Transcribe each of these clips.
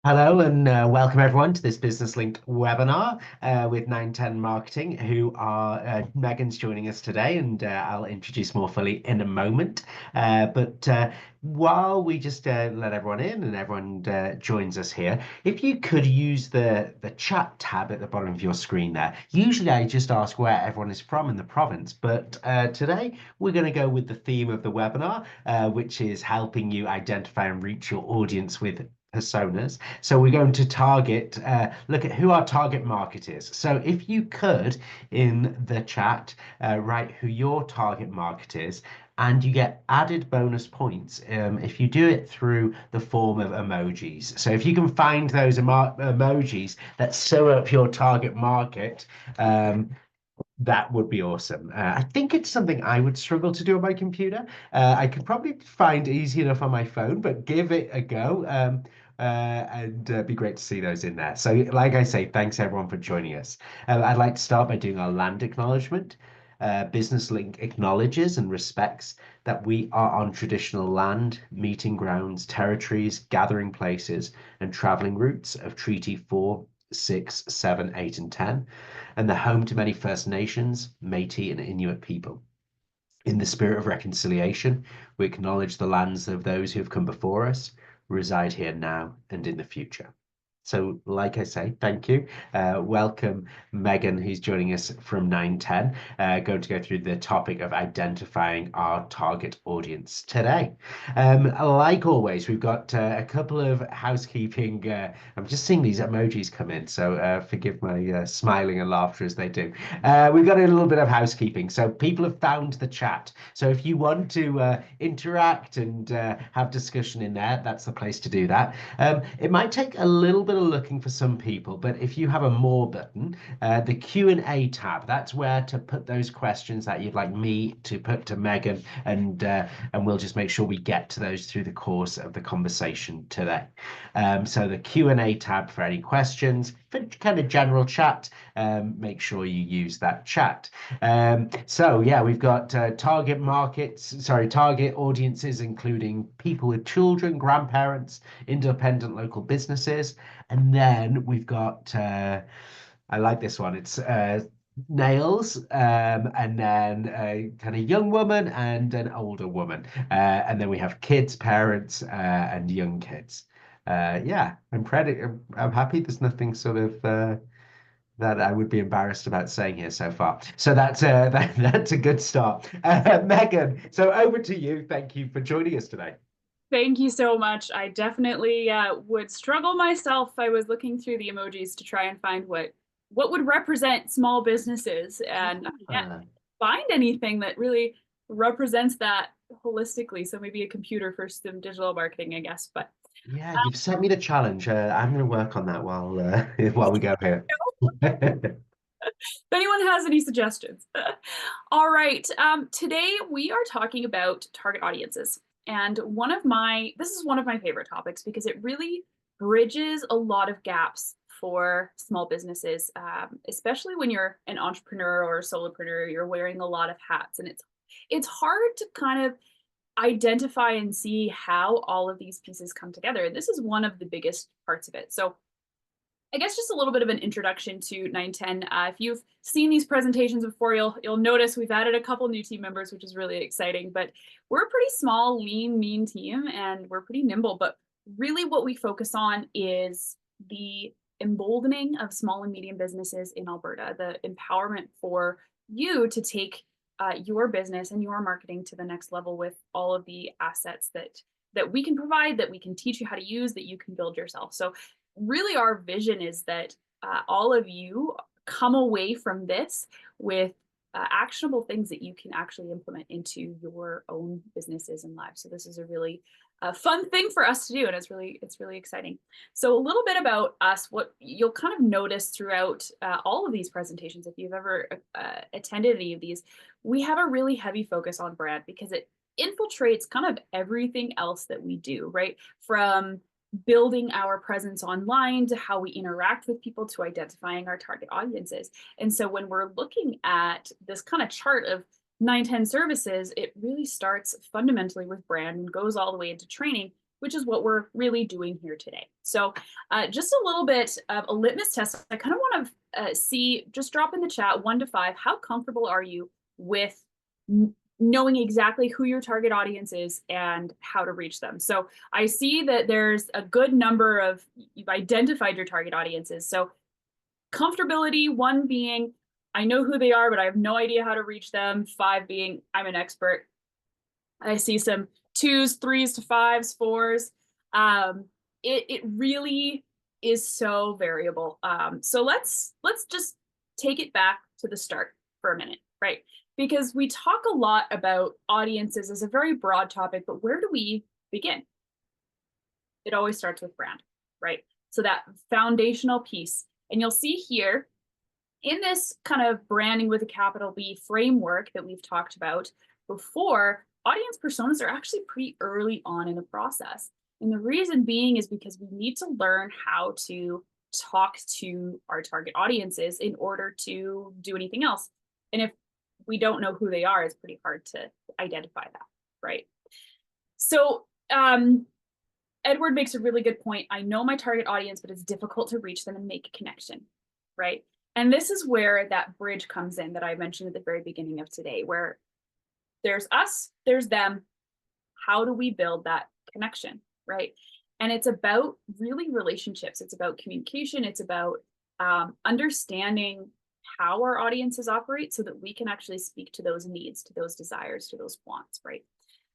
Hello and welcome everyone to this Business Link webinar with 910 Marketing, who are Megan's joining us today, and I'll introduce more fully in a moment. But while we just let everyone in and everyone joins us here, if you could use the chat tab at the bottom of your screen there. Usually I just ask where everyone is from in the province, but today we're going to go with the theme of the webinar, which is helping you identify and reach your audience with personas. So we're going to look at who our target market is. So if you could, in the chat, write who your target market is, and you get added bonus points if you do it through the form of emojis. So if you can find those emojis that sum up your target market, that would be awesome. I think it's something I would struggle to do on my computer. I could probably find easy enough on my phone, but give it a go. And be great to see those in there. So, like I say, thanks everyone for joining us. I'd like to start by doing our land acknowledgement. Business Link acknowledges and respects that we are on traditional land, meeting grounds, territories, gathering places, and traveling routes of Treaty 4, 6, 7, 8, and 10, and the home to many First Nations, Métis, and Inuit people. In the spirit of reconciliation, we acknowledge the lands of those who have come before us, reside here now and in the future. So, like I say, thank you. Welcome, Megan, who's joining us from 910, going to go through the topic of identifying our target audience today. Like always, we've got a couple of housekeeping. I'm just seeing these emojis come in, so forgive my smiling and laughter as they do. We've got a little bit of housekeeping. So, people have found the chat. So, if you want to interact and have discussion in there, that's the place to do that. It might take a little bit of looking for some people, but if you have a more button, the Q&A tab, that's where to put those questions that you'd like me to put to Megan, and we'll just make sure we get to those through the course of the conversation today. So the Q&A tab for any questions, for kind of general chat, make sure you use that chat. So yeah, we've got target audiences, including people with children, grandparents, independent local businesses. And then we've got, I like this one, it's nails, and then a kind of young woman and an older woman. And then we have kids, parents, and young kids. Yeah, I'm happy there's nothing sort of that I would be embarrassed about saying here so far. So that's a good start. Megan, so over to you. Thank you for joining us today. Thank you so much. I definitely would struggle myself if I was looking through the emojis to try and find what would represent small businesses, and I can't Uh, find anything that really represents that holistically. So maybe a computer for some digital marketing, I guess. But yeah, you've set me the challenge. I'm going to work on that while while we go here. if anyone has any suggestions. All right. Today we are talking about target audiences. And this is one of my favorite topics because it really bridges a lot of gaps for small businesses, especially when you're an entrepreneur or a solopreneur. You're wearing a lot of hats, and it's hard to kind of identify and see how all of these pieces come together. And this is one of the biggest parts of it. So I guess just a little bit of an introduction to 910. If you've seen these presentations before, you'll notice we've added a couple new team members, which is really exciting. But we're a pretty small, lean, mean team, and we're pretty nimble. But really, what we focus on is the emboldening of small and medium businesses in Alberta, the empowerment for you to take your business and your marketing to the next level with all of the assets that we can provide, that we can teach you how to use, that you can build yourself. So really our vision is that all of you come away from this with actionable things that you can actually implement into your own businesses and lives. So this is a really fun thing for us to do, and it's really exciting. So a little bit about us, what you'll kind of notice throughout all of these presentations, if you've ever attended any of these, we have a really heavy focus on brand because it infiltrates kind of everything else that we do, right? From building our presence online to how we interact with people to identifying our target audiences. And so when we're looking at this kind of chart of 910 services, it really starts fundamentally with brand and goes all the way into training which is what we're really doing here today. So just a little bit of a litmus test. I kind of want to see, just drop in the chat 1 to 5, how comfortable are you with knowing exactly who your target audience is and how to reach them? So I see that there's a good number of, you've identified your target audiences. So comfortability, 1 being, I know who they are, but I have no idea how to reach them. 5 being, I'm an expert. I see some 2s, 3s to 5s, 4s. It really is so variable. So let's just take it back to the start for a minute, right? Because we talk a lot about audiences as a very broad topic, but where do we begin? It always starts with brand, right? So that foundational piece. And you'll see here in this kind of branding with a capital B framework that we've talked about before, audience personas are actually pretty early on in the process. And the reason being is because we need to learn how to talk to our target audiences in order to do anything else. And if we don't know who they are, it's pretty hard to identify that, right? So Edward makes a really good point. I know my target audience, but it's difficult to reach them and make a connection, right? And this is where that bridge comes in that I mentioned at the very beginning of today, where there's us, there's them. How do we build that connection, right? And it's about really relationships. It's about communication. It's about understanding how our audiences operate so that we can actually speak to those needs, to those desires, to those wants, right?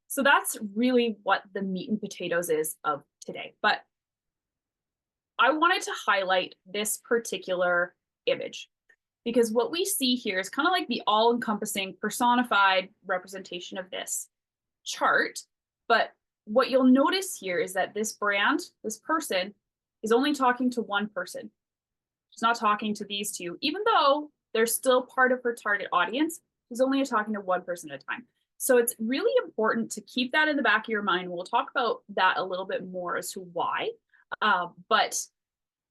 So that's really what the meat and potatoes is of today. But I wanted to highlight this particular image because what we see here is kind of like the all-encompassing personified representation of this chart. But what you'll notice here is that this brand, this person, is only talking to one person. She's not talking to these two, even though they're still part of her target audience. She's only talking to one person at a time. So it's really important to keep that in the back of your mind. We'll talk about that a little bit more as to why. But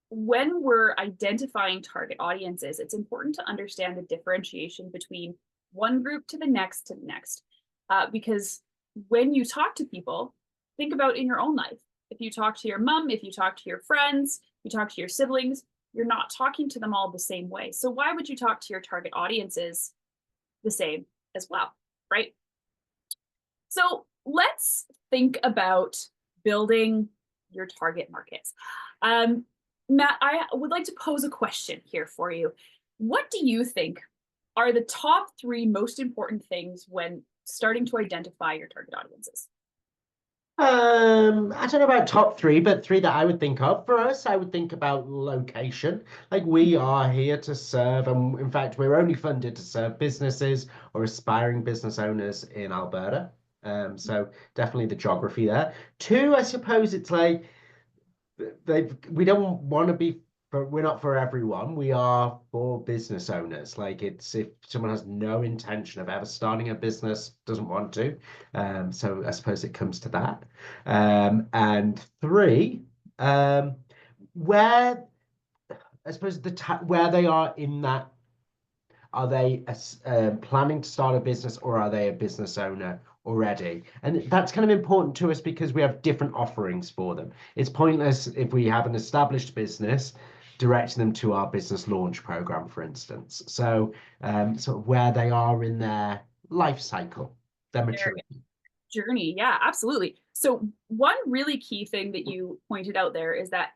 when we're identifying target audiences, it's important to understand the differentiation between one group to the next, because when you talk to people, think about in your own life. If you talk to your mom, if you talk to your friends, you talk to your siblings, you're not talking to them all the same way. So why would you talk to your target audiences the same as well, right? So let's think about building your target markets. Matt, I would like to pose a question here for you. What do you think are the top 3 most important things when starting to identify your target audiences? I don't know about top 3, but 3 that I would think of. For us, I would think about location. Like we are here to serve, and in fact, we're only funded to serve businesses or aspiring business owners in Alberta. So definitely the geography there. 2, I suppose it's like we don't want to be, but we're not for everyone. We are for business owners. Like it's if someone has no intention of ever starting a business, doesn't want to. So I suppose it comes to that. And 3, where I suppose where they are in that. Are they planning to start a business or are they a business owner already? And that's kind of important to us because we have different offerings for them. It's pointless if we have an established business directing them to our business launch program, for instance. So sort of where they are in their life cycle, their maturity. Journey, yeah, absolutely. So one really key thing that you pointed out there is that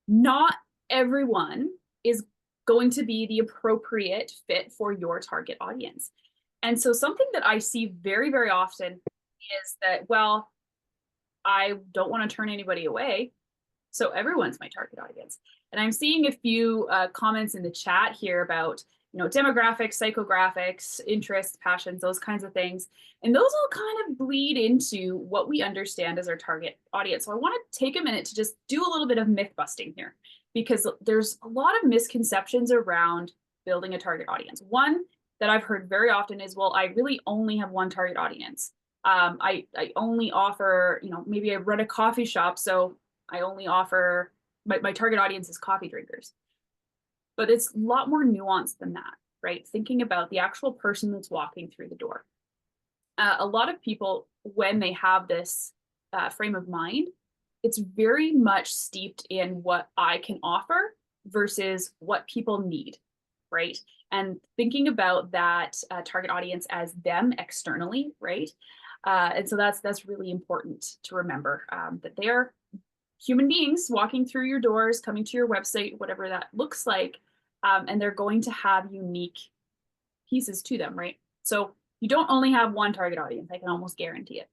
not everyone is going to be the appropriate fit for your target audience. And so something that I see very, very often is that, well, I don't want to turn anybody away, so everyone's my target audience. And I'm seeing a few comments in the chat here about, demographics, psychographics, interests, passions, those kinds of things. And those all kind of bleed into what we understand as our target audience. So I want to take a minute to just do a little bit of myth busting here, because there's a lot of misconceptions around building a target audience. One that I've heard very often is, well, I really only have one target audience. I only offer, maybe I run a coffee shop, so I only offer, my target audience is coffee drinkers. But it's a lot more nuanced than that, right? Thinking about the actual person that's walking through the door. A lot of people, when they have this frame of mind, it's very much steeped in what I can offer versus what people need, right? And thinking about that target audience as them externally, right? And so that's really important to remember, that they are human beings walking through your doors, coming to your website, whatever that looks like, and they're going to have unique pieces to them, right? So you don't only have one target audience, I can almost guarantee it.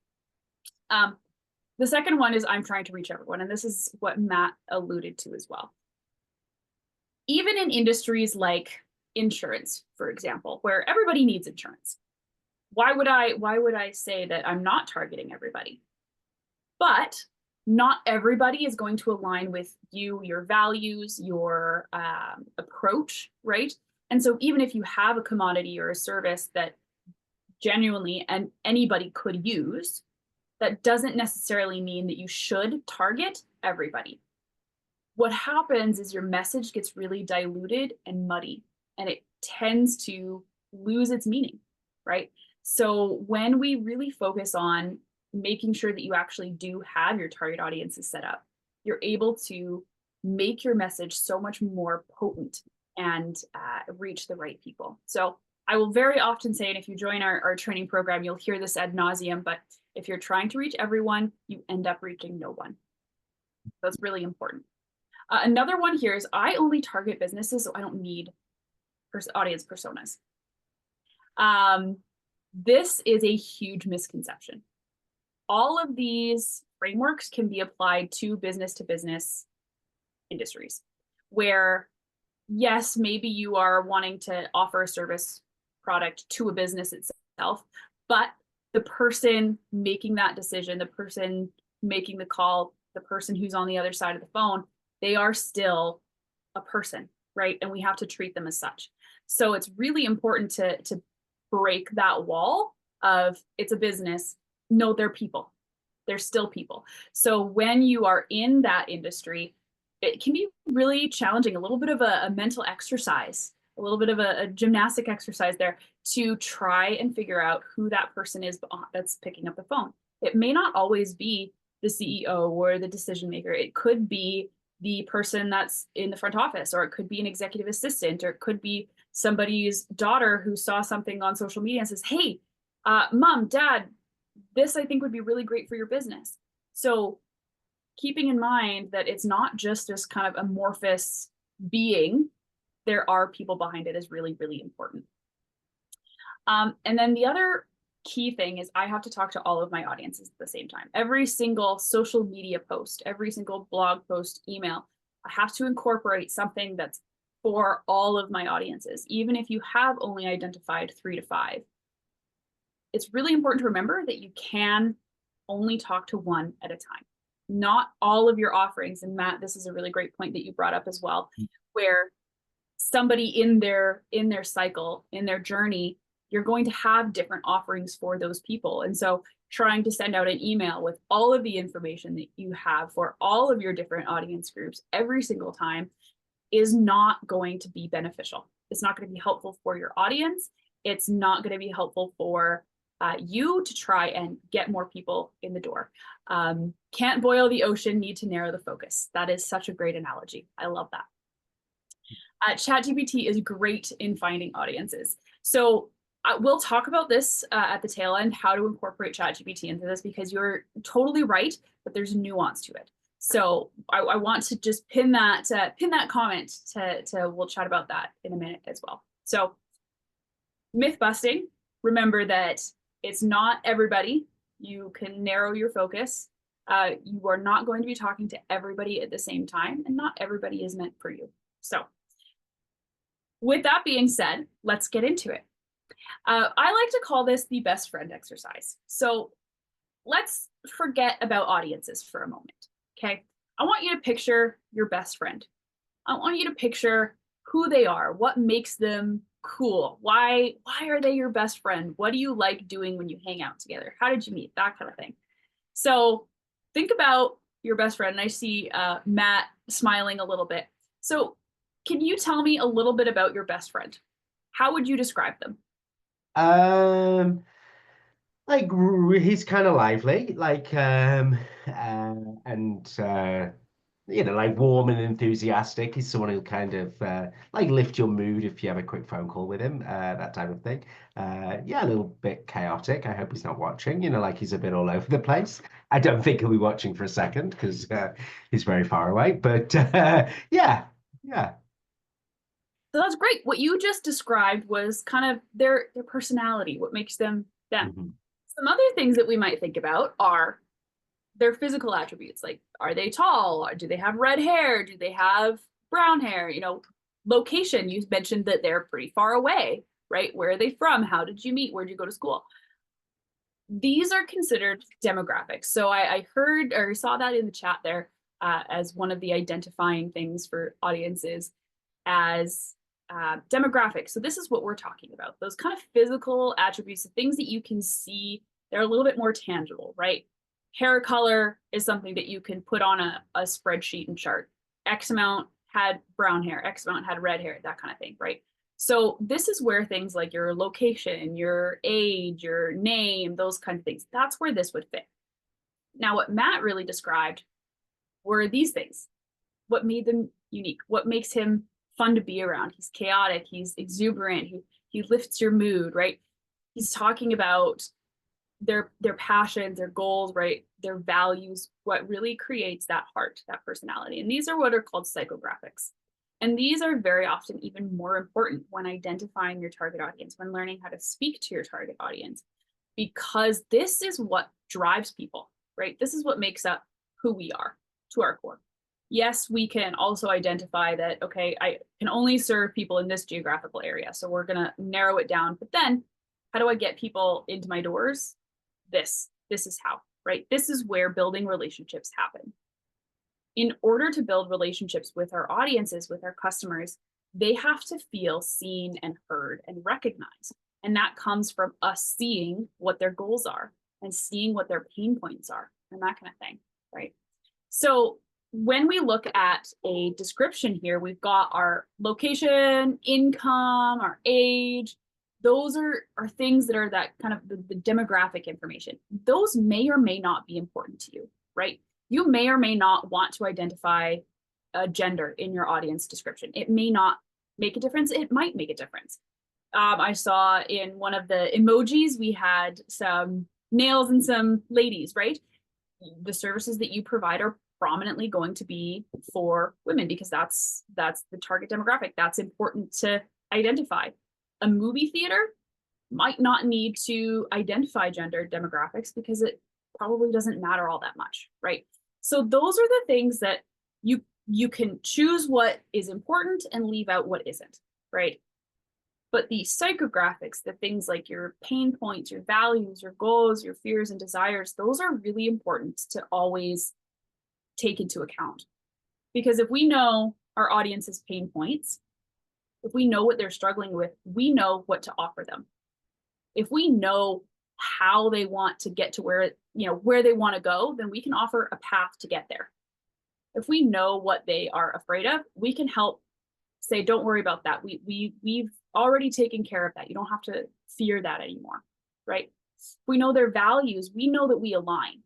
The second one is I'm trying to reach everyone, and this is what Matt alluded to as well. Even in industries like insurance, for example, where everybody needs insurance, why would I say that I'm not targeting everybody? But not everybody is going to align with you, your values, your approach, right? And so even if you have a commodity or a service that genuinely and anybody could use, that doesn't necessarily mean that you should target everybody. What happens is your message gets really diluted and muddy, and it tends to lose its meaning, right? So when we really focus on making sure that you actually do have your target audiences set up, you're able to make your message so much more potent and reach the right people. So I will very often say, and if you join our training program, you'll hear this ad nauseum, but if you're trying to reach everyone, you end up reaching no one. That's really important. Another one here is I only target businesses, so I don't need audience personas. This is a huge misconception. All of these frameworks can be applied to business industries where, yes, maybe you are wanting to offer a service product to a business itself, but the person making that decision, the person making the call, the person who's on the other side of the phone, they are still a person, right? And we have to treat them as such. So it's really important to break that wall of it's a business. No, they're people. They're still people. So when you are in that industry, it can be really challenging, a little bit of a mental exercise, a little bit of a gymnastic exercise there to try and figure out who that person is that's picking up the phone. It may not always be the CEO or the decision maker. It could be the person that's in the front office, or it could be an executive assistant, or it could be somebody's daughter who saw something on social media and says, hey, mom, dad, this I think would be really great for your business. So keeping in mind that it's not just this kind of amorphous being, there are people behind it is really, really important. And then the other key thing is I have to talk to all of my audiences at the same time. Every single social media post, every single blog post, email, I have to incorporate something that's for all of my audiences, even if you have only identified 3 to 5. It's really important to remember that you can only talk to one at a time. Not all of your offerings, and Matt, this is a really great point that you brought up as well, where somebody in their cycle, in their journey, you're going to have different offerings for those people. And so trying to send out an email with all of the information that you have for all of your different audience groups every single time is not going to be beneficial. It's not going to be helpful for your audience. It's not going to be helpful for you to try and get more people in the door. Can't boil the ocean, need to narrow the focus. That is such a great analogy. I love that. ChatGPT is great in finding audiences. So we'll talk about this at the tail end, how to incorporate ChatGPT into this, because you're totally right, but there's nuance to it. So I want to just pin that comment to we'll chat about that in a minute as well. So myth busting, remember that it's not everybody. You can narrow your focus. You are not going to be talking to everybody at the same time, and not everybody is meant for you. So with that being said, let's get into it. I like to call this the best friend exercise. So let's forget about audiences for a moment, okay? I want you to picture your best friend. I want you to picture who they are, what makes them cool, why are they your best friend? What do you like doing when you hang out together? How did you meet? That kind of thing. So think about your best friend, and I see Matt smiling a little bit. So can you tell me a little bit about your best friend? How would you describe them? Like he's kind of lively, like and like warm and enthusiastic. He's someone who'll kind of like lift your mood if you have a quick phone call with him, that type of thing. Yeah, a little bit chaotic. I hope he's not watching. Like he's a bit all over the place. I don't think he'll be watching for a second because he's very far away. But yeah, yeah. So that's great. What you just described was kind of their personality, what makes them them. Mhm. Some other things that we might think about are their physical attributes. Like, are they tall? Or do they have red hair? Do they have brown hair? Location. You mentioned that they're pretty far away, right? Where are they from? How did you meet? Where did you go to school? These are considered demographics. So I heard or saw that in the chat there as one of the identifying things for audiences as demographics. So this is what we're talking about. Those kind of physical attributes, the things that you can see, they're a little bit more tangible, right? Hair color is something that you can put on a spreadsheet and chart. X amount had brown hair, X amount had red hair, that kind of thing, right? So this is where things like your location, your age, your name, those kind of things, that's where this would fit. Now, what Matt really described were these things. What made them unique? What makes him fun to be around? He's chaotic, he's exuberant, he lifts your mood, right? He's talking about their passions, their goals, right? Their values, what really creates that heart, that personality. And these are what are called psychographics. And these are very often even more important when identifying your target audience, when learning how to speak to your target audience, because this is what drives people, right? This is what makes up who we are to our core. Yes, we can also identify that, okay, I can only serve people in this geographical area. So we're going to narrow it down. But then how do I get people into my doors? This is how, right? This is where building relationships happen. In order to build relationships with our audiences, with our customers, they have to feel seen and heard and recognized. And that comes from us seeing what their goals are and seeing what their pain points are and that kind of thing, right? So when we look at a description here, we've got our location, income, our age. Those are things that are that kind of the demographic information. Those may or may not be important to you, right? You may or may not want to identify a gender in your audience description. It may not make a difference. It might make a difference. I saw in one of the emojis, we had some nails and some ladies, right? The services that you provide are prominently going to be for women because that's the target demographic. That's important to identify. A movie theater might not need to identify gender demographics because it probably doesn't matter all that much, right? So those are the things that you can choose what is important and leave out what isn't, right? But the psychographics, the things like your pain points, your values, your goals, your fears and desires, those are really important to always take into account. Because if we know our audience's pain points, if we know what they're struggling with, we know what to offer them. If we know how they want to get to where they want to go, then we can offer a path to get there. If we know what they are afraid of, we can help say, don't worry about that. We've already taken care of that. You don't have to fear that anymore, right? If we know their values, we know that we align,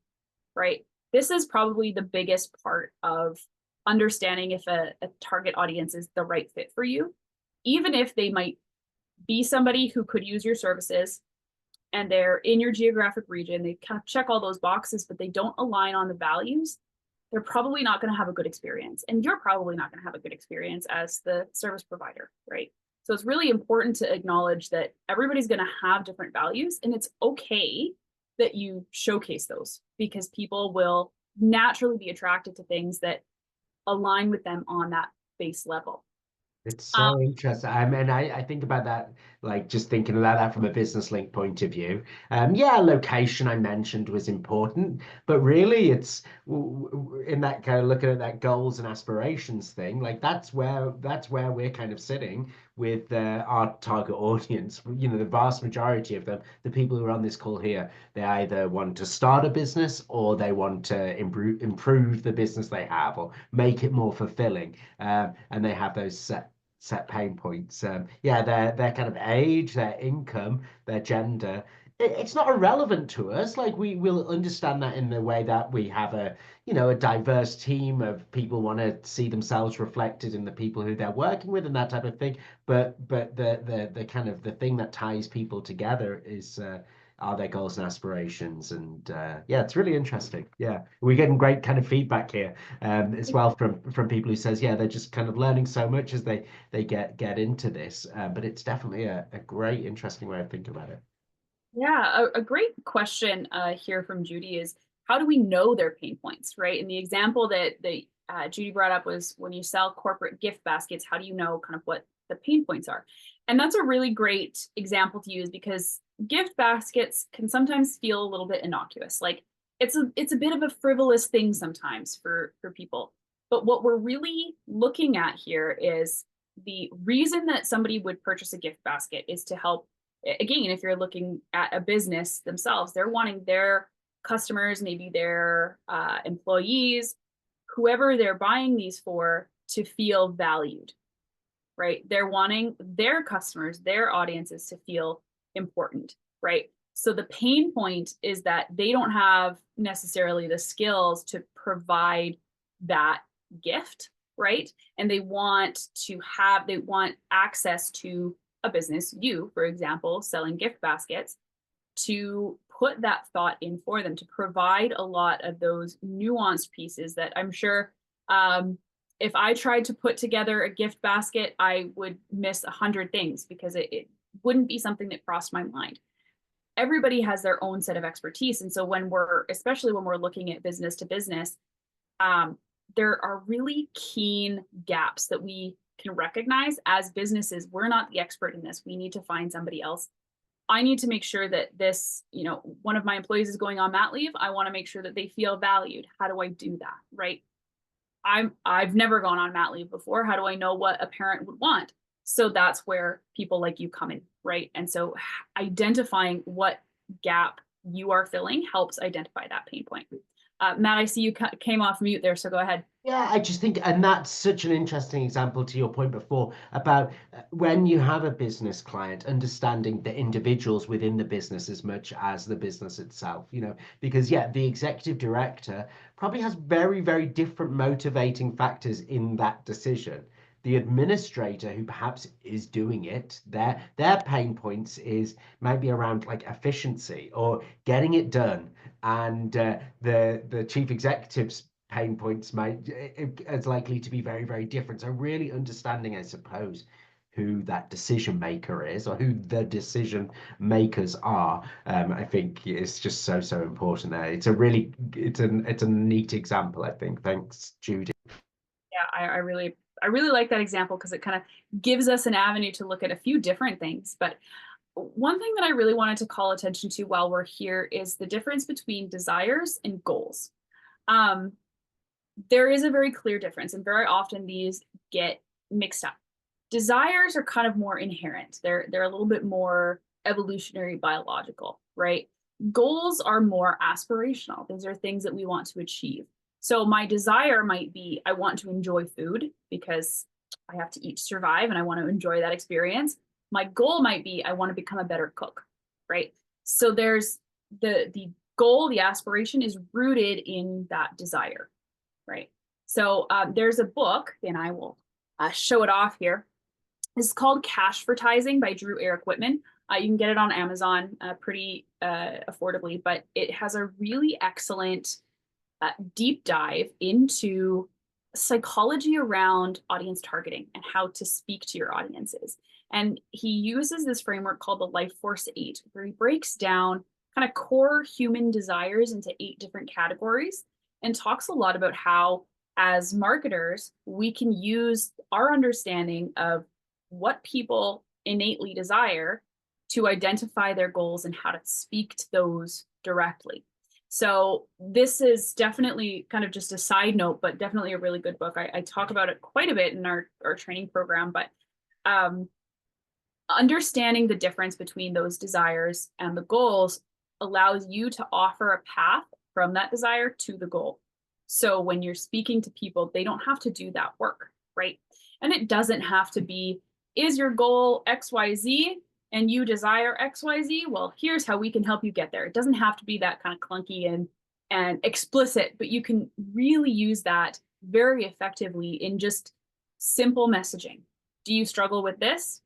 right? This is probably the biggest part of understanding if a target audience is the right fit for you, even if they might be somebody who could use your services and they're in your geographic region, they kind of check all those boxes, but they don't align on the values, they're probably not going to have a good experience. And you're probably not going to have a good experience as the service provider, right? So it's really important to acknowledge that everybody's going to have different values, and it's okay that you showcase those because people will naturally be attracted to things that align with them on that base level. It's so interesting. I think about that, like just thinking about that from a business link point of view. Yeah, location I mentioned was important, but really it's in that kind of looking at that goals and aspirations thing, like that's where we're kind of sitting with our target audience. The vast majority of them, the people who are on this call here, they either want to start a business or they want to improve the business they have or make it more fulfilling. And they have those set pain points. Yeah, their kind of age, their income, their gender it's not irrelevant to us. Like we will understand that in the way that we have a diverse team of people want to see themselves reflected in the people who they're working with and that type of thing. But the kind of the thing that ties people together is are their goals and aspirations. And yeah, it's really interesting. Yeah, we're getting great kind of feedback here as well from people who says, yeah, they're just kind of learning so much as they get into this. But it's definitely a great, interesting way of thinking about it. Yeah, a great question here from Judy is how do we know their pain points, right? And the example that Judy brought up was when you sell corporate gift baskets, how do you know kind of what the pain points are? And that's a really great example to use because gift baskets can sometimes feel a little bit innocuous. Like it's a bit of a frivolous thing sometimes for people. But what we're really looking at here is the reason that somebody would purchase a gift basket is to help again, if you're looking at a business themselves, they're wanting their customers, maybe their employees, whoever they're buying these for, to feel valued, right? They're wanting their customers, their audiences to feel important, right? So the pain point is that they don't have necessarily the skills to provide that gift, right? And they want access to a business, you, for example, selling gift baskets, to put that thought in for them, to provide a lot of those nuanced pieces that I'm sure if I tried to put together a gift basket, I would miss 100 things because it wouldn't be something that crossed my mind. Everybody has their own set of expertise. And so especially when we're looking at business to business, there are really keen gaps that we can recognize as businesses. We're not the expert in this. We need to find somebody else. I need to make sure that one of my employees is going on mat leave. I want to make sure that they feel valued. How do I do that? Right. I've never gone on mat leave before. How do I know what a parent would want? So that's where people like you come in, right? And so identifying what gap you are filling helps identify that pain point. Matt, I see you came off mute there, so go ahead. Yeah, I just think, and that's such an interesting example to your point before about when you have a business client, understanding the individuals within the business as much as the business itself, because yeah, the executive director probably has very, very different motivating factors in that decision. The administrator who perhaps is doing it, their pain points is maybe around like efficiency or getting it done. And the chief executive's pain points might is likely to be very, very different. So really understanding, I suppose, who that decision maker is or who the decision makers are, I think is just so important there. It's a neat example, I think. Thanks, Judy. Yeah, I really like that example because it kind of gives us an avenue to look at a few different things. But one thing that I really wanted to call attention to while we're here is the difference between desires and goals. There is a very clear difference, and very often these get mixed up. Desires are kind of more inherent. They're a little bit more evolutionary biological, right? Goals are more aspirational. These are things that we want to achieve. So my desire might be I want to enjoy food because I have to eat to survive and I want to enjoy that experience. My goal might be I want to become a better cook, right? So there's the goal, the aspiration is rooted in that desire, right? So there's a book, and I will show it off here. It's called Cashvertising by Drew Eric Whitman. You can get it on Amazon pretty affordably, but it has a really excellent deep dive into psychology around audience targeting and how to speak to your audiences. And he uses this framework called the Life Force 8, where he breaks down kind of core human desires into 8 different categories and talks a lot about how, as marketers, we can use our understanding of what people innately desire to identify their goals and how to speak to those directly. So this is definitely kind of just a side note, but definitely a really good book. I talk about it quite a bit in our training program, but understanding the difference between those desires and the goals allows you to offer a path from that desire to the goal. So when you're speaking to people, they don't have to do that work, right? And it doesn't have to be, is your goal XYZ? and you desire XYZ, well, here's how we can help you get there. It doesn't have to be that kind of clunky and explicit, but you can really use that very effectively in just simple messaging. Do you struggle with this?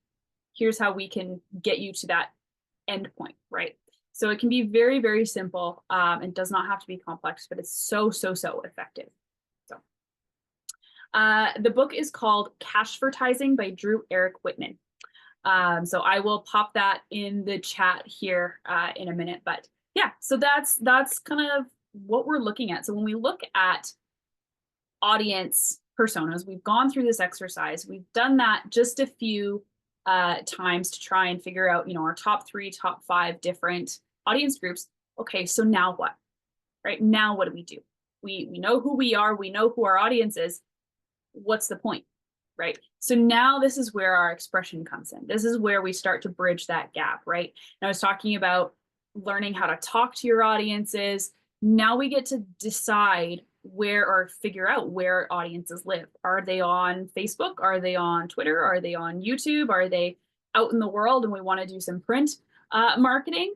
Here's how we can get you to that end point, right? So it can be very, very simple and does not have to be complex, but it's so, so, so effective. So the book is called Cashvertising by Drew Eric Whitman. So I will pop that in the chat here in a minute, but yeah, so that's kind of what we're looking at. So when we look at audience personas, we've gone through this exercise. We've done that just a few times to try and figure out, our top 3, top 5 different audience groups. Okay, so now what? Right now, what do we do? We know who we are. We know who our audience is. What's the point? Right. So now this is where our expression comes in. This is where we start to bridge that gap, right? And I was talking about learning how to talk to your audiences. Now we get to decide where or figure out where audiences live. Are they on Facebook? Are they on Twitter? Are they on YouTube? Are they out in the world and we want to do some print marketing?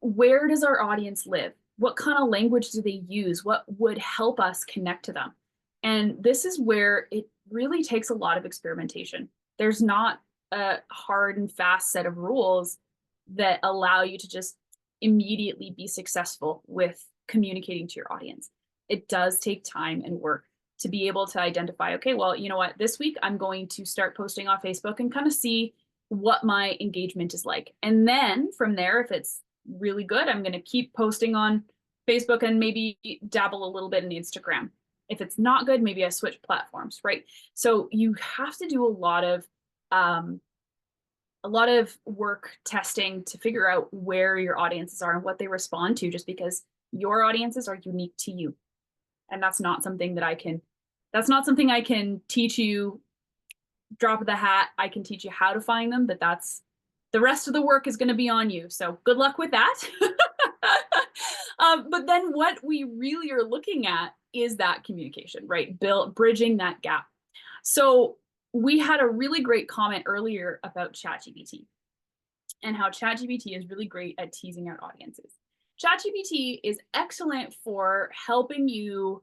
Where does our audience live? What kind of language do they use? What would help us connect to them? And this is where it really takes a lot of experimentation. There's not a hard and fast set of rules that allow you to just immediately be successful with communicating to your audience. It does take time and work to be able to identify, okay, well, you know what, this week I'm going to start posting on Facebook and kind of see what my engagement is like. And then from there, if it's really good, I'm going to keep posting on Facebook and maybe dabble a little bit in Instagram. If it's not good, maybe I switch platforms, right? So you have to do a lot of work testing to figure out where your audiences are and what they respond to, just because your audiences are unique to you. And that's not something I can teach you, drop of the hat. I can teach you how to find them, but the rest of the work is going to be on you. So good luck with that. But then what we really are looking at is that communication, right? Bridging that gap. So we had a really great comment earlier about ChatGPT and how ChatGPT is really great at teasing out audiences. ChatGPT is excellent for helping you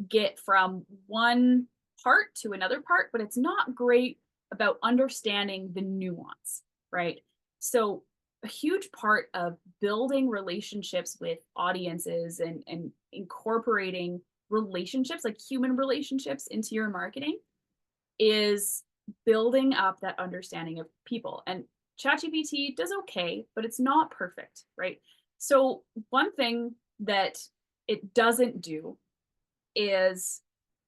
get from one part to another part, but it's not great about understanding the nuance, right? So a huge part of building relationships with audiences and incorporating relationships, like human relationships, into your marketing is building up that understanding of people. And ChatGPT does okay, but it's not perfect, right? So one thing that it doesn't do is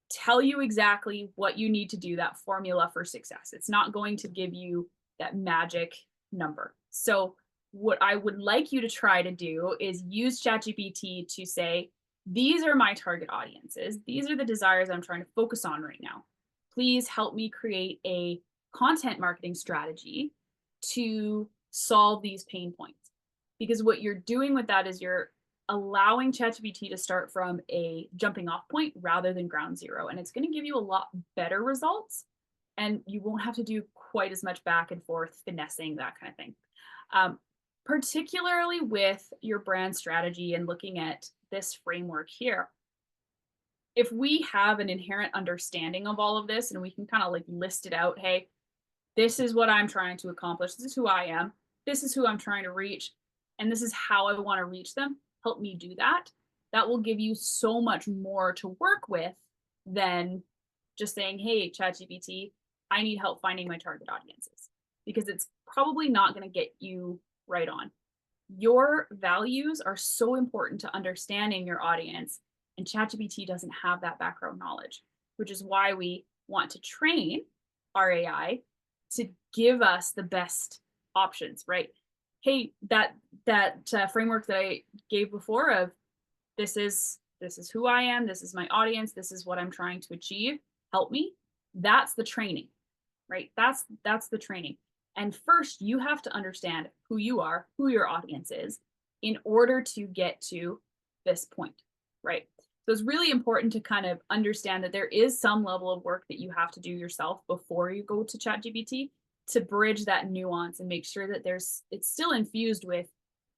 tell you exactly what you need to do, that formula for success. It's not going to give you that magic number. So what I would like you to try to do is use ChatGPT to say, these are my target audiences. These are the desires I'm trying to focus on right now. Please help me create a content marketing strategy to solve these pain points. Because what you're doing with that is you're allowing ChatGPT to start from a jumping off point rather than ground zero. And it's going to give you a lot better results. And you won't have to do quite as much back and forth finessing, that kind of thing. Particularly with your brand strategy and looking at this framework here. If we have an inherent understanding of all of this and we can kind of like list it out, hey, this is what I'm trying to accomplish. This is who I am. This is who I'm trying to reach. And this is how I want to reach them. Help me do that. That will give you so much more to work with than just saying, hey, ChatGPT, I need help finding my target audiences, because it's probably not going to get you right on. Your values are so important to understanding your audience, and ChatGPT doesn't have that background knowledge, which is why we want to train our AI to give us the best options, right? Hey, that framework that I gave before of this is who I am, this is my audience, this is what I'm trying to achieve, help me. That's the training, right? That's the training. And first, you have to understand who you are, who your audience is, in order to get to this point, right? So it's really important to kind of understand that there is some level of work that you have to do yourself before you go to ChatGPT to bridge that nuance and make sure that it's still infused with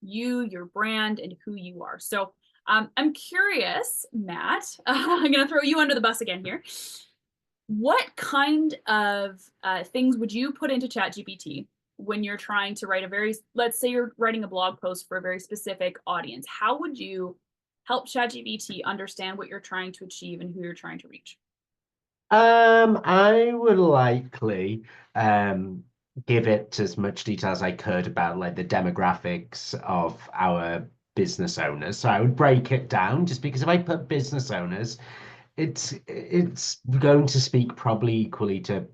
you, your brand, and who you are. So I'm curious, Matt, I'm going to throw you under the bus again here. What kind of things would you put into ChatGPT when you're trying to write let's say you're writing a blog post for a very specific audience? How would you help ChatGPT understand what you're trying to achieve and who you're trying to reach? I would likely give it as much detail as I could about like the demographics of our business owners. So I would break it down just because if I put business owners, it's going to speak probably equally to,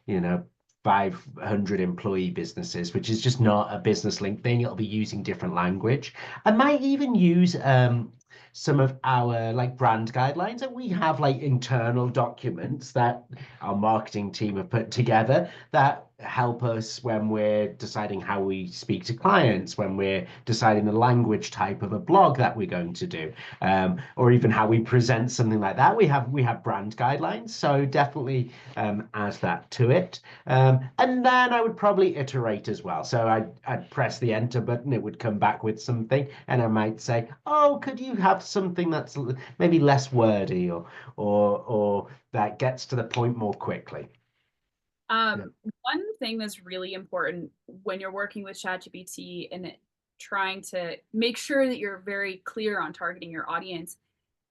you know, 500 employee businesses, which is just not a business link thing. It'll be using different language. I might even use some of our like brand guidelines, and we have like internal documents that our marketing team have put together that help us when we're deciding how we speak to clients, when we're deciding the language type of a blog that we're going to do, or even how we present something like that. We have brand guidelines, so definitely add that to it. And then I would probably iterate as well. So I'd press the enter button, it would come back with something, and I might say, "Oh, could you have something that's maybe less wordy, or that gets to the point more quickly?" One thing that's really important when you're working with ChatGPT and trying to make sure that you're very clear on targeting your audience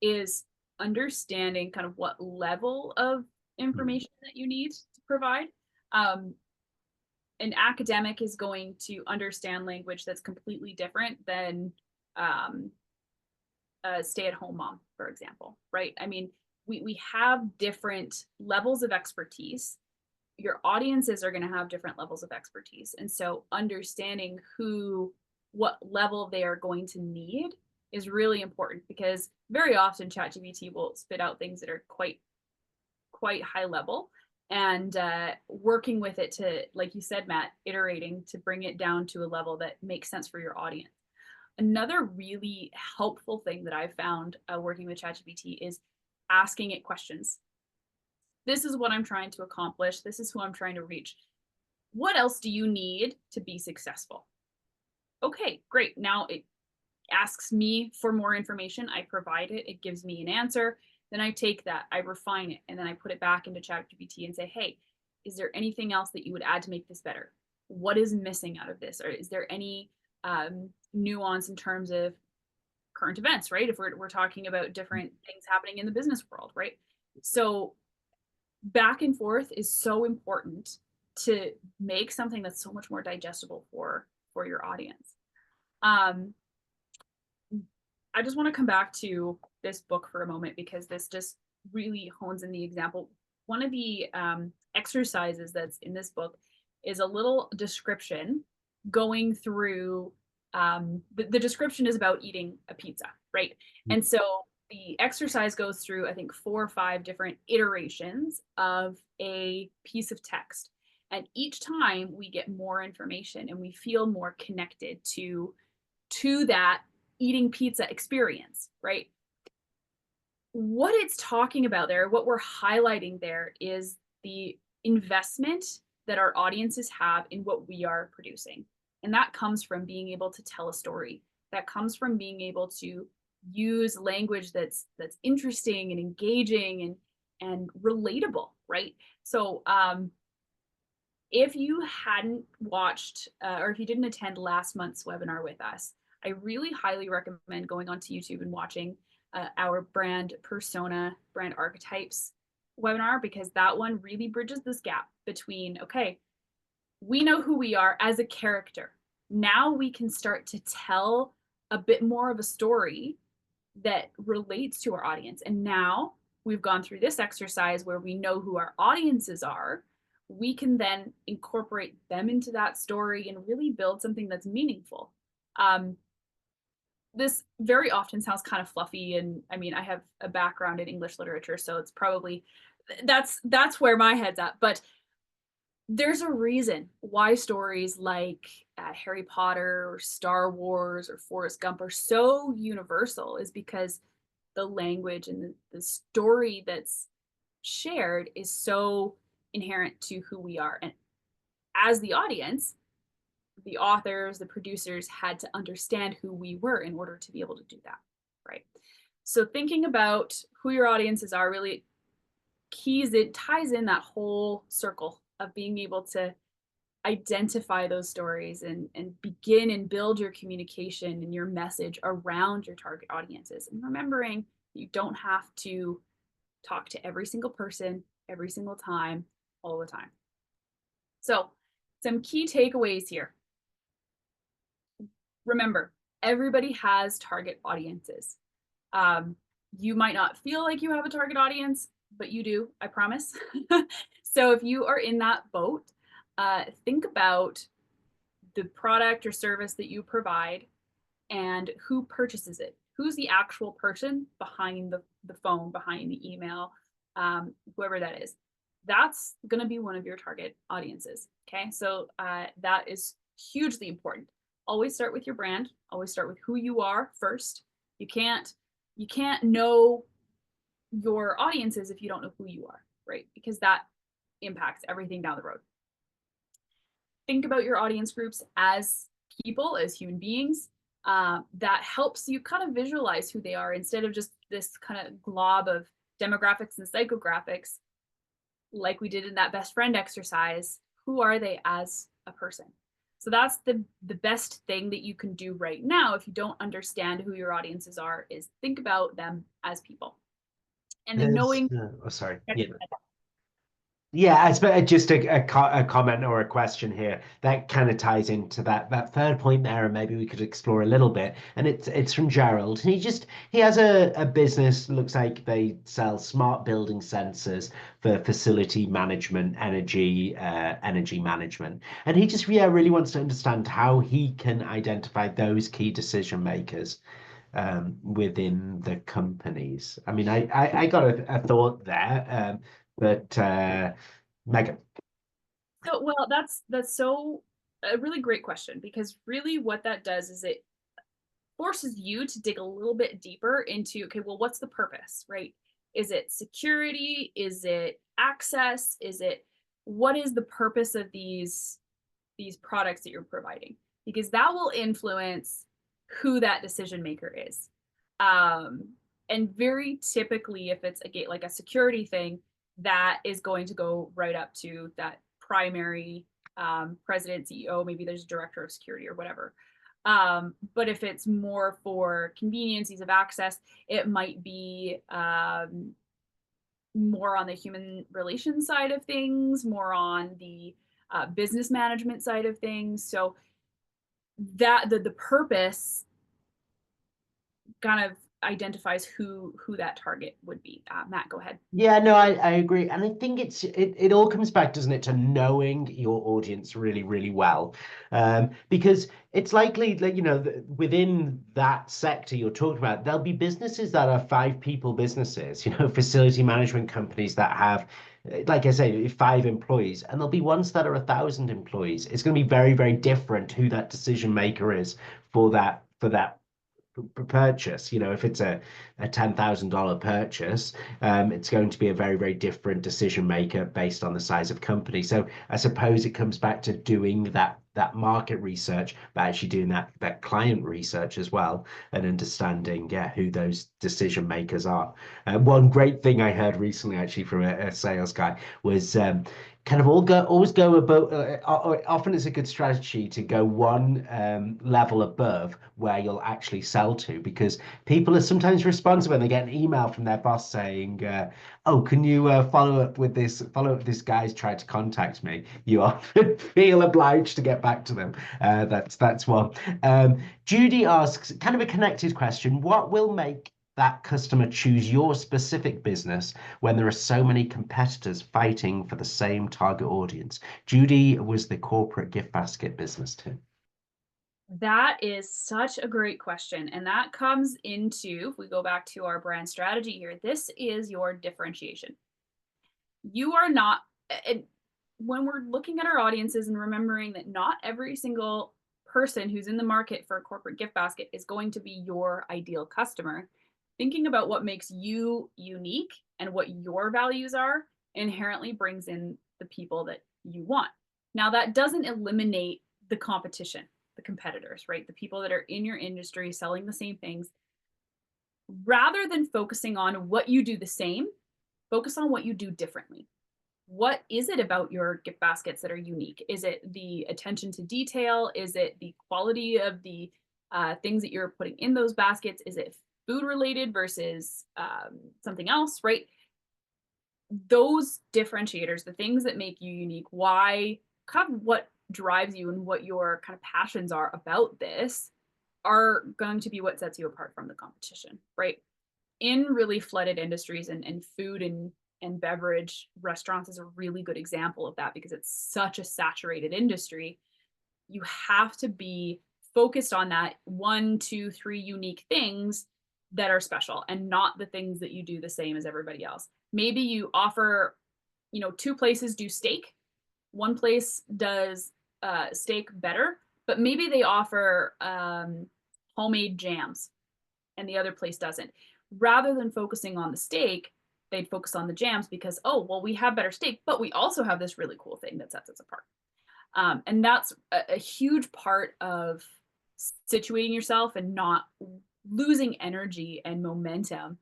is understanding kind of what level of information that you need to provide. Um, an academic is going to understand language that's completely different than um, a stay-at-home mom, for example, right? I mean, we have different levels of expertise. Your audiences are going to have different levels of expertise. And so understanding what level they are going to need is really important, because very often ChatGPT will spit out things that are quite high level, and working with it to, like you said, Matt, iterating to bring it down to a level that makes sense for your audience. Another really helpful thing that I've found working with ChatGPT is asking it questions. This is what I'm trying to accomplish. This is who I'm trying to reach. What else do you need to be successful? Okay, great. Now it asks me for more information. I provide it. It gives me an answer. Then I take that, I refine it, and then I put it back into ChatGPT and say, hey, is there anything else that you would add to make this better? What is missing out of this? Or is there any nuance in terms of current events, right? If we're talking about different things happening in the business world, right? So back and forth is so important to make something that's so much more digestible for your audience. I just want to come back to this book for a moment, because this just really hones in the example. One of the exercises that's in this book is a little description going through, the description is about eating a pizza, right? And so the exercise goes through, I think, 4 or 5 different iterations of a piece of text. And each time we get more information and we feel more connected to that eating pizza experience, right? What it's talking about there, what we're highlighting there, is the investment that our audiences have in what we are producing. And that comes from being able to tell a story. That comes from being able to use language that's interesting and engaging and relatable, right? So if you hadn't watched or if you didn't attend last month's webinar with us, I really highly recommend going onto YouTube and watching our brand persona, brand archetypes webinar, because that one really bridges this gap between, okay, we know who we are as a character. Now we can start to tell a bit more of a story that relates to our audience. And now we've gone through this exercise where we know who our audiences are. We can then incorporate them into that story and really build something that's meaningful. This very often sounds kind of fluffy, and I mean, I have a background in English literature, so it's probably that's where my head's at. But there's a reason why stories like Harry Potter or Star Wars or Forrest Gump are so universal, is because the language and the story that's shared is so inherent to who we are. And as the audience, the authors, the producers had to understand who we were in order to be able to do that, right? So thinking about who your audiences are really ties in that whole circle of being able to identify those stories and begin and build your communication and your message around your target audiences. And remembering you don't have to talk to every single person, every single time, all the time. So, some key takeaways here. Remember, everybody has target audiences. You might not feel like you have a target audience, but you do, I promise. So if you are in that boat, think about the product or service that you provide and who purchases it. Who's the actual person behind the phone, behind the email, whoever that is. That's going to be one of your target audiences. Okay, so that is hugely important. Always start with your brand. Always start with who you are first. You can't know your audiences if you don't know who you are, right? Because that impacts everything down the road. Think about your audience groups as people, as human beings. That helps you kind of visualize who they are instead of just this kind of glob of demographics and psychographics, like we did in that best friend exercise. Who are they as a person? So that's the best thing that you can do right now if you don't understand who your audiences are, is think about them as people. And then knowing. Oh, sorry. Yeah, I suppose just a comment or a question here that kind of ties into that third point there, and maybe we could explore a little bit. And it's from Gerald. He has a business. Looks like they sell smart building sensors for facility management, energy management. And he just really wants to understand how he can identify those key decision makers within the companies. I mean, I got a thought there, but Megan. So, well, that's so a really great question, because really what that does is it forces you to dig a little bit deeper into, okay, well, what's the purpose, right? Is it security? Is it access? What is the purpose of these products that you're providing? Because that will influence who that decision maker is. And very typically, if it's like a security thing, that is going to go right up to that primary president, CEO, maybe there's a director of security or whatever. But if it's more for convenience, ease of access, it might be more on the human relations side of things, more on the business management side of things. So that the purpose kind of identifies who that target would be. Matt, go ahead. Yeah, no, I agree. And I think it all comes back, doesn't it, to knowing your audience really, really well. Because it's likely that, within that sector you're talking about, there'll be businesses that are 5 people businesses, facility management companies that have, like I say, 5 employees, and there'll be ones that are 1,000 employees. It's going to be very, very different who that decision maker is for that purchase. If it's a $10,000 purchase, it's going to be a very, very different decision maker based on the size of company. So I suppose it comes back to doing that market research, but actually doing that client research as well, and understanding who those decision makers are. One great thing I heard recently, actually, from a sales guy was kind of always go above. Often it's a good strategy to go one level above where you'll actually sell to, because people are sometimes responsive when they get an email from their boss saying, "Oh, can you follow up with this? Follow up. This guy's tried to contact me." You often feel obliged to get back to them. That's one. Judy asks kind of a connected question: what will make that customer choose your specific business when there are so many competitors fighting for the same target audience? Judy was the corporate gift basket business too. That is such a great question. And that comes into, if we go back to our brand strategy here, this is your differentiation. You are not, and when we're looking at our audiences and remembering that not every single person who's in the market for a corporate gift basket is going to be your ideal customer, thinking about what makes you unique and what your values are inherently brings in the people that you want. Now, that doesn't eliminate the competition, the competitors, right? The people that are in your industry selling the same things. Rather than focusing on what you do the same, focus on what you do differently. What is it about your gift baskets that are unique? Is it the attention to detail? Is it the quality of the things that you're putting in those baskets? Is it food related versus something else, right? Those differentiators, the things that make you unique, why, kind of what drives you and what your kind of passions are about this are going to be what sets you apart from the competition, right? In really flooded industries and food and beverage, restaurants is a really good example of that because it's such a saturated industry. You have to be focused on that one, two, three unique things that are special and not the things that you do the same as everybody else. Maybe you offer, two places do steak, one place does steak better, but maybe they offer homemade jams and the other place doesn't. Rather than focusing on the steak, they'd focus on the jams because, oh, well, we have better steak, but we also have this really cool thing that sets us apart. And that's a huge part of situating yourself and not losing energy and momentum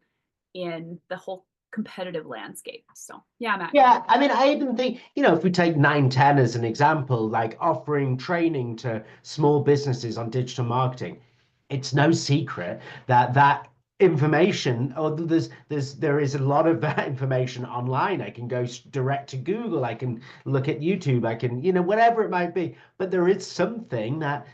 in the whole competitive landscape. So, yeah, Matt. Yeah, I mean, I even think, if we take 910 as an example, like offering training to small businesses on digital marketing, it's no secret that information, or there is a lot of that information online. I can go direct to Google, I can look at YouTube, I can, whatever it might be. But there is something that,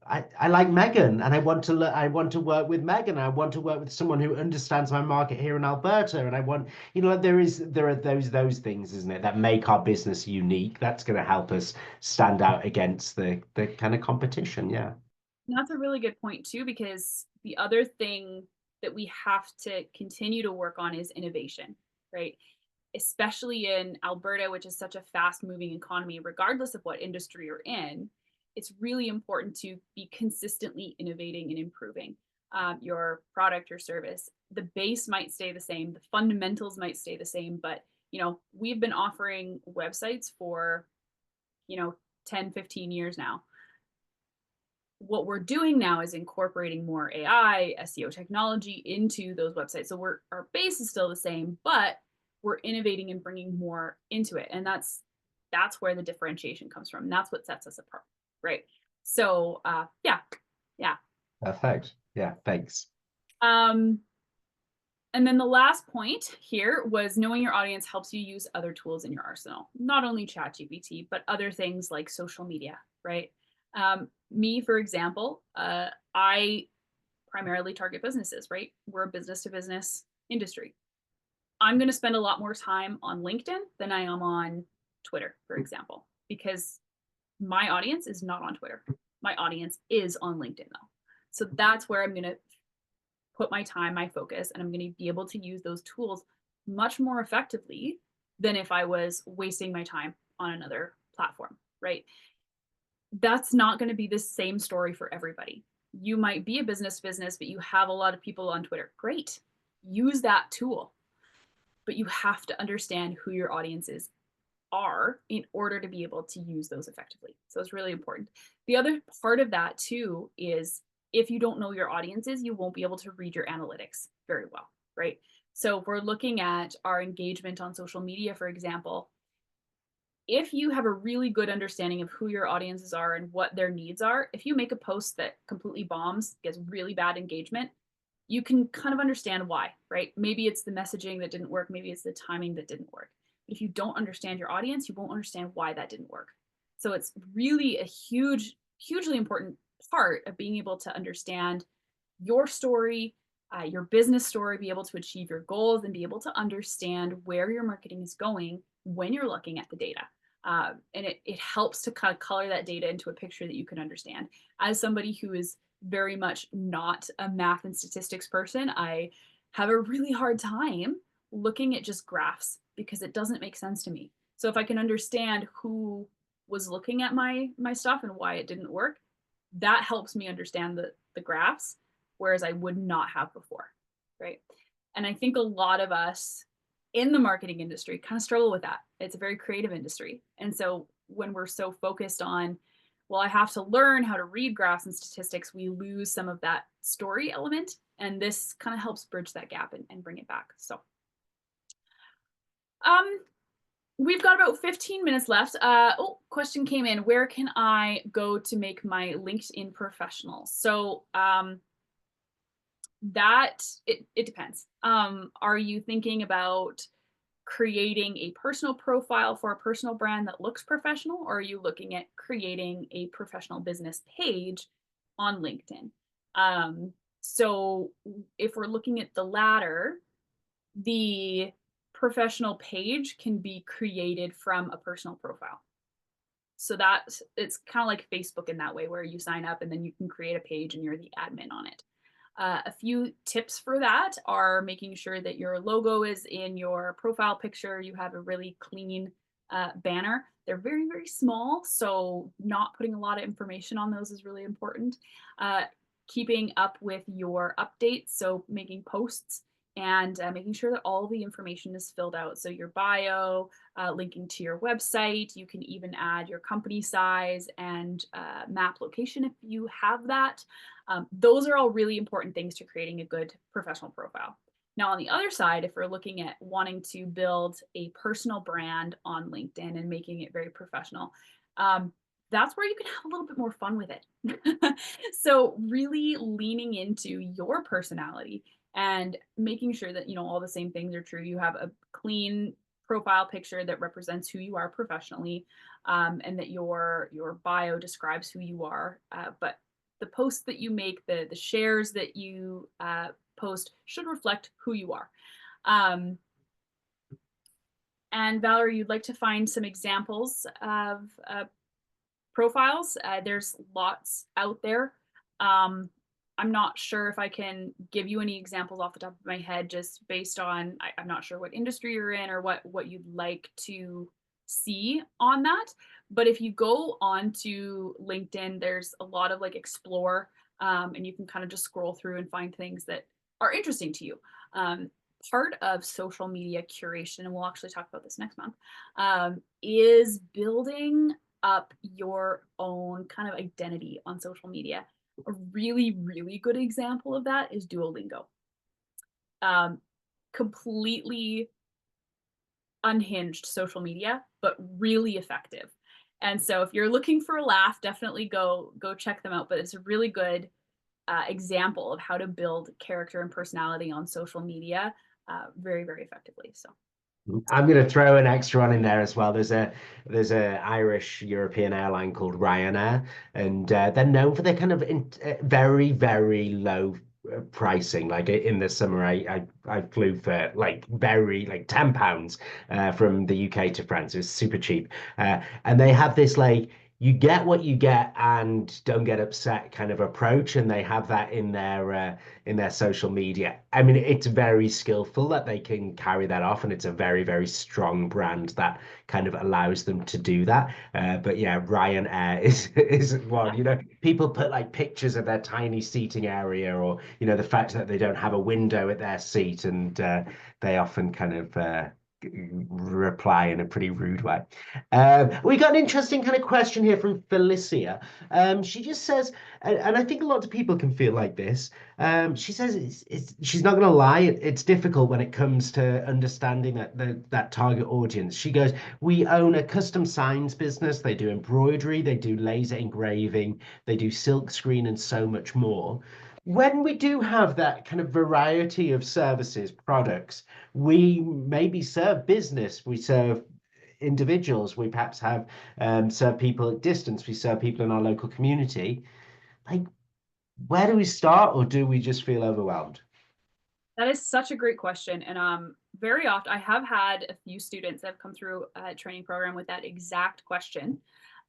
I like Megan, and I want to work with Megan. I want to work with someone who understands my market here in Alberta, and I want, there are those things, isn't it, that make our business unique. That's going to help us stand out against the kind of competition. Yeah. And that's a really good point too, because the other thing that we have to continue to work on is innovation, right? Especially in Alberta, which is such a fast moving economy, regardless of what industry you're in, it's really important to be consistently innovating and improving your product or service. The base might stay the same, the fundamentals might stay the same, but we've been offering websites for 10, 15 years now. What we're doing now is incorporating more AI, SEO technology into those websites. So our base is still the same, but we're innovating and bringing more into it. And that's where the differentiation comes from. And that's what sets us apart, right? So yeah. Perfect. Yeah, thanks. And then the last point here was knowing your audience helps you use other tools in your arsenal, not only ChatGPT, but other things like social media, right? Me, for example, I primarily target businesses, right? We're a business to business industry. I'm going to spend a lot more time on LinkedIn than I am on Twitter, for example, because my audience is not on Twitter. My audience is on LinkedIn, though. So that's where I'm going to put my time, my focus, and I'm going to be able to use those tools much more effectively than if I was wasting my time on another platform, right? That's not going to be the same story for everybody. You might be a business, but you have a lot of people on Twitter. Great. Use that tool. But you have to understand who your audiences are in order to be able to use those effectively. So it's really important. The other part of that too is if you don't know your audiences, you won't be able to read your analytics very well, right? So if we're looking at our engagement on social media, for example, if you have a really good understanding of who your audiences are and what their needs are, if you make a post that completely bombs, gets really bad engagement, you can kind of understand why, right? Maybe it's the messaging that didn't work. Maybe it's the timing that didn't work. But if you don't understand your audience, you won't understand why that didn't work. So it's really a hugely important part of being able to understand your story, your business story, be able to achieve your goals and be able to understand where your marketing is going when you're looking at the data. And it helps to kind of color that data into a picture that you can understand. As somebody who is very much not a math and statistics person, I have a really hard time looking at just graphs because it doesn't make sense to me. So if I can understand who was looking at my stuff and why it didn't work, that helps me understand the graphs, whereas I would not have before, right? And I think a lot of us in the marketing industry kind of struggle with that. It's a very creative industry. And so when we're so focused on, well, I have to learn how to read graphs and statistics, we lose some of that story element. And this kind of helps bridge that gap and bring it back. So um, we've got about 15 minutes left. Question came in. Where can I go to make my LinkedIn professional? So it depends. Are you thinking about creating a personal profile for a personal brand that looks professional, or are you looking at creating a professional business page on LinkedIn? So if we're looking at the latter, the professional page can be created from a personal profile. So it's kind of like Facebook in that way, where you sign up and then you can create a page and you're the admin on it. A few tips for that are making sure that your logo is in your profile picture. You have a really clean banner. They're very, very small, so not putting a lot of information on those is really important. Keeping up with your updates, so making posts and making sure that all the information is filled out. So your bio, linking to your website. You can even add your company size and map location if you have that. Those are all really important things to creating a good professional profile. Now, on the other side, if we're looking at wanting to build a personal brand on LinkedIn and making it very professional, that's where you can have a little bit more fun with it. So really leaning into your personality and making sure that, all the same things are true. You have a clean profile picture that represents who you are professionally, and that your bio describes who you are. But the posts that you make, the shares that you post should reflect who you are. And Valerie, you'd like to find some examples of profiles. There's lots out there. I'm not sure if I can give you any examples off the top of my head, just based on, I'm not sure what industry you're in or what you'd like to see on that. But if you go onto LinkedIn, there's a lot of like explore, and you can kind of just scroll through and find things that are interesting to you. Part of social media curation, and we'll actually talk about this next month, is building up your own kind of identity on social media. A really, really good example of that is Duolingo. Completely unhinged social media, but really effective. And so if you're looking for a laugh, definitely go check them out. But it's a really good example of how to build character and personality on social media very, very effectively. So I'm going to throw an extra one in there as well. There's a Irish European airline called Ryanair, and they're known for their kind of very, very low pricing. Like in the summer, I flew for like £10 from the UK to France. It was super cheap, and they have this like you get what you get and don't get upset kind of approach, and they have that in their social media. I mean, it's very skillful that they can carry that off, and it's a very, very strong brand that kind of allows them to do that. But yeah, Ryanair is one. People put like pictures of their tiny seating area, or the fact that they don't have a window at their seat, and they often kind of reply in a pretty rude way. We got an interesting kind of question here from Felicia. She just says, and I think a lot of people can feel like this. She says she's not going to lie. It's difficult when it comes to understanding that target audience. She goes, we own a custom signs business. They do embroidery, they do laser engraving, they do silk screen, and so much more. When we do have that kind of variety of services, products, we maybe serve business, we serve individuals, we perhaps have serve people at distance, we serve people in our local community. Like, where do we start, or do we just feel overwhelmed? that is such a great question. And very often I have had a few students that have come through a training program with that exact question.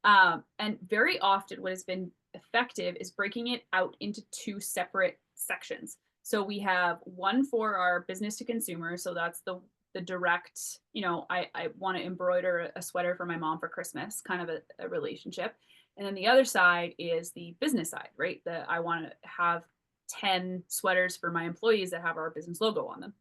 And very often what has been effective is breaking it out into two separate sections. So we have one for our business to consumer. So that's the direct, I want to embroider a sweater for my mom for Christmas, kind of a relationship. And then the other side is the business side, right? I want to have 10 sweaters for my employees that have our business logo on them.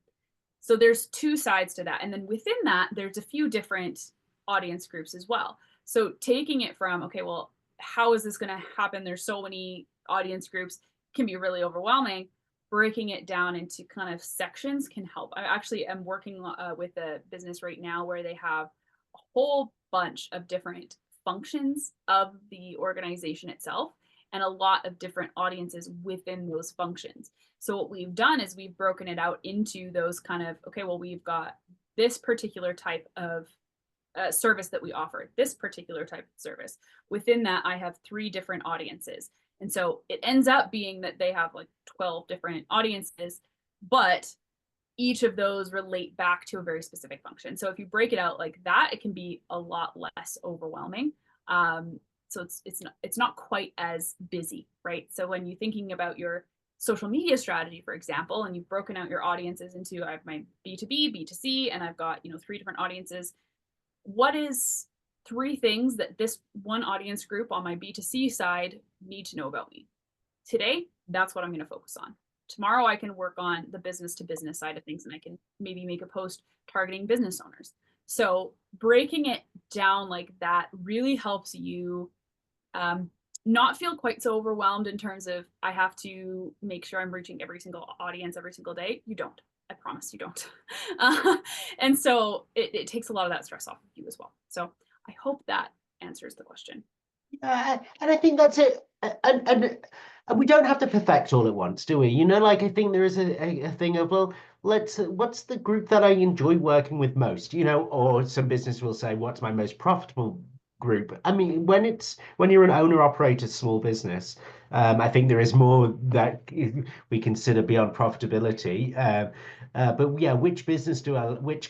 So there's two sides to that. And then within that, there's a few different audience groups as well. So taking it from, okay, well, how is this going to happen? There's so many audience groups, can be really overwhelming. Breaking it down into kind of sections can help. I actually am working with a business right now where they have a whole bunch of different functions of the organization itself and a lot of different audiences within those functions. So what we've done is we've broken it out into those kind of, okay, well, we've got this particular type of service that we offer, this particular type of service. Within that, I have 3 different audiences. And so it ends up being that they have like 12 different audiences, but each of those relate back to a very specific function. So if you break it out like that, it can be a lot less overwhelming. So it's not quite as busy, right? So when you're thinking about your social media strategy, for example, and you've broken out your audiences into, I have my B2B, B2C, and I've got, 3 different audiences. What is 3 things that this one audience group on my B2C side need to know about me? Today, that's what I'm going to focus on. Tomorrow, I can work on the business to business side of things, and I can maybe make a post targeting business owners. So breaking it down like that really helps you not feel quite so overwhelmed in terms of I have to make sure I'm reaching every single audience every single day. You don't. I promise you don't. And so it takes a lot of that stress off of you as well. So I hope that answers the question. And I think that's it. And we don't have to perfect all at once, do we? Like I think there is a thing of, well, what's the group that I enjoy working with most? Or some business will say, what's my most profitable group? I mean, when you're an owner operator small business, I think there is more that we consider beyond profitability. But yeah, which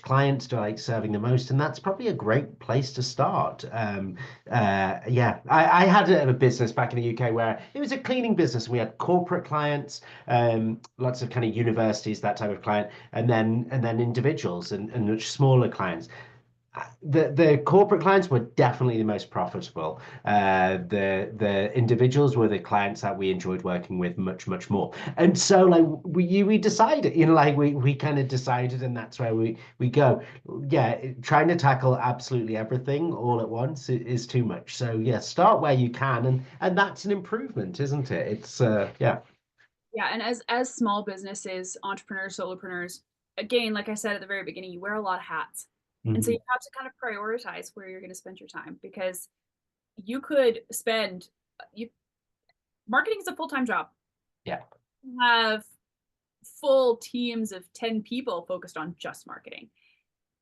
clients do I like serving the most? And that's probably a great place to start. Yeah, I had a business back in the UK where it was a cleaning business. We had corporate clients, lots of kind of universities, that type of client, and then individuals and much smaller clients. The corporate clients were definitely the most profitable. The individuals were the clients that we enjoyed working with much more. And so like we decided, like we kind of decided, and that's where we go. Yeah, trying to tackle absolutely everything all at once is too much. So yeah, start where you can, and that's an improvement, isn't it? It's yeah. Yeah, and as small businesses, entrepreneurs, solopreneurs, again, like I said at the very beginning, you wear a lot of hats. And so you Mhm. have to kind of prioritize where you're going to spend your time because you could spend you marketing is a full-time job. Yeah. You have full teams of 10 people focused on just marketing.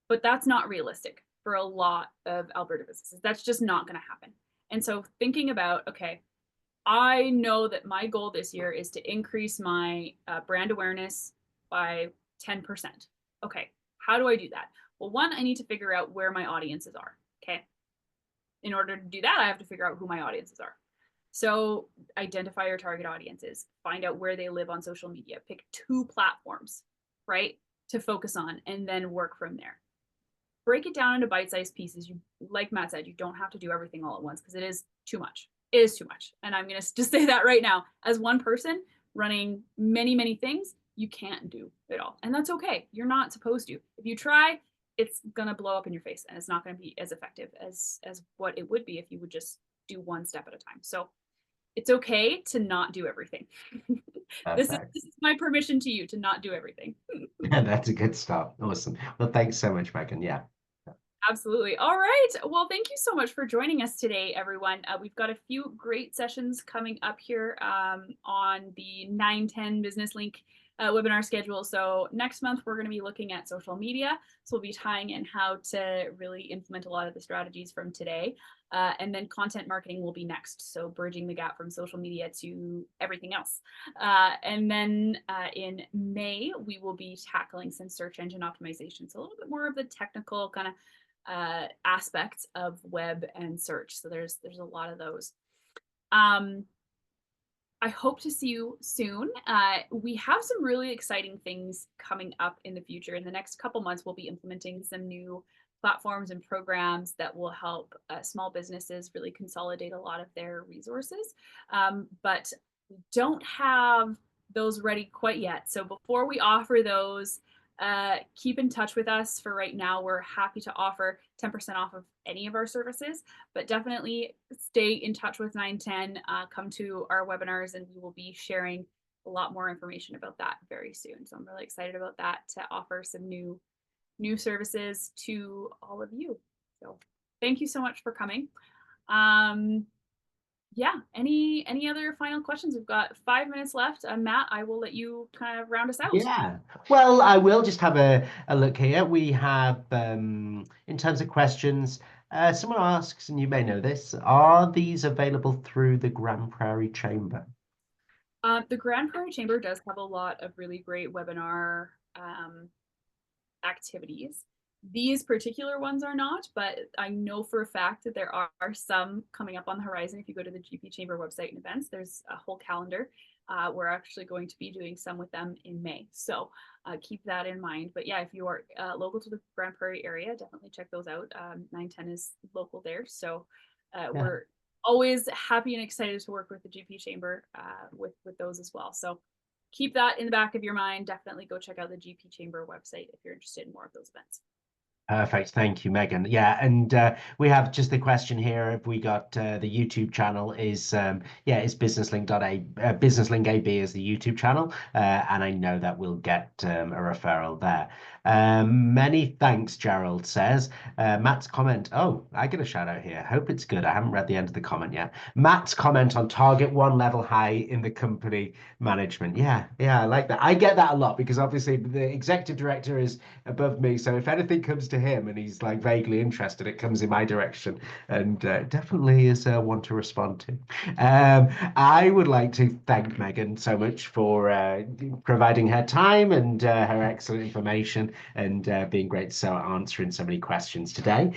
But that's not realistic for a lot of Alberta businesses. That's just not going to happen. And so thinking about, okay, I know that my goal this year is to increase my brand awareness by 10%. Okay, how do I do that? Well, one, I need to figure out where my audiences are. Okay. In order to do that, I have to figure out who my audiences are. So identify your target audiences, find out where they live on social media, pick 2 platforms, right, to focus on, and then work from there. Break it down into bite-sized pieces. You, like Matt said, you don't have to do everything all at once because it is too much. It is too much. And I'm going to just say that right now. As one person running many things, you can't do it all. And that's okay. You're not supposed to. If you try, it's going to blow up in your face and it's not going to be as effective as what it would be if you would just do one step at a time. So it's okay to not do everything. This Perfect. is my permission to you to not do everything. That's a good start. Awesome. Well, thanks so much, Megan. Yeah. Absolutely. All right. Well, thank you so much for joining us today, everyone. We've got a few great sessions coming up here on the 9/10 Business Link webinar schedule. So next month, we're going to be looking at social media. So we'll be tying in how to really implement a lot of the strategies from today. And then content marketing will be next. So bridging the gap from social media to everything else. And then in May, we will be tackling some search engine optimization. So a little bit more of the technical kind of aspects of web and search. So there's a lot of those. I hope to see you soon. We have some really exciting things coming up in the future. In the next couple months, we'll be implementing some new platforms and programs that will help small businesses really consolidate a lot of their resources. But we don't have those ready quite yet. So before we offer those, keep in touch with us. For right now, we're happy to offer 10% off of any of our services, but definitely stay in touch with 910. Come to our webinars, and we will be sharing a lot more information about that very soon. So I'm really excited about that, to offer some new services to all of you. So thank you so much for coming. Yeah, any other final questions? We've got 5 minutes left. Matt, I will let you kind of round us out. Yeah, well, I will just have a look here. We have, in terms of questions, someone asks, and you may know this, are these available through the Grand Prairie Chamber? The Grand Prairie Chamber does have a lot of really great webinar activities. These particular ones are not, but I know for a fact that there are some coming up on the horizon. If you go to the GP Chamber website and events, there's a whole calendar. We're actually going to be doing some with them in May. So keep that in mind. But yeah, if you are local to the Grand Prairie area, definitely check those out. 910 is local there. So we're always happy and excited to work with the GP Chamber with those as well. So keep that in the back of your mind. Definitely go check out the GP Chamber website if you're interested in more of those events. Perfect. Thank you, Megan. Yeah, and we have just the question here. If we got the YouTube channel is is BusinessLink AB is the YouTube channel, and I know that we'll get a referral there. Many thanks, Gerald says. Matt's comment. Oh, I get a shout out here. Hope it's good. I haven't read the end of the comment yet. Matt's comment on target one level high in the company management. Yeah, I like that. I get that a lot because obviously the executive director is above me. So if anything comes to him and he's like vaguely interested, it comes in my direction, and definitely is one to respond to. I would like to thank Megan so much for providing her time and her excellent information, and being great, so answering so many questions today.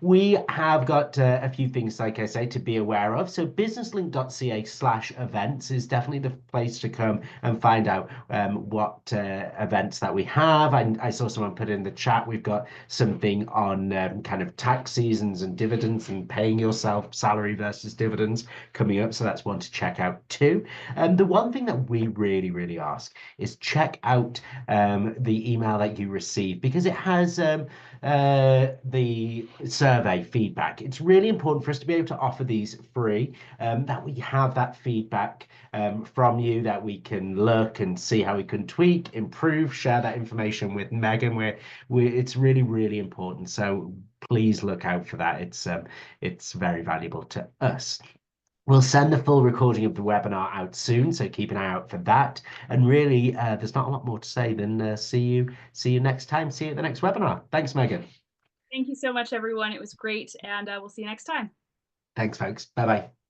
We have got a few things, like I say, to be aware of. So businesslink.ca/events is definitely the place to come and find out what events that we have. I saw someone put in the chat, we've got something on kind of tax seasons and dividends and paying yourself salary versus dividends coming up. So that's one to check out too. And the one thing that we really ask is check out the email that you receive, because it has the survey feedback. It's really important for us to be able to offer these free, that we have that feedback from you, that we can look and see how we can tweak, improve, share that information with Megan. It's really important. So please look out for that. It's very valuable to us. We'll send the full recording of the webinar out soon, so keep an eye out for that. And really, there's not a lot more to say than see you next time. See you at the next webinar. Thanks, Megan. Thank you so much, everyone. It was great, and we'll see you next time. Thanks, folks. Bye-bye.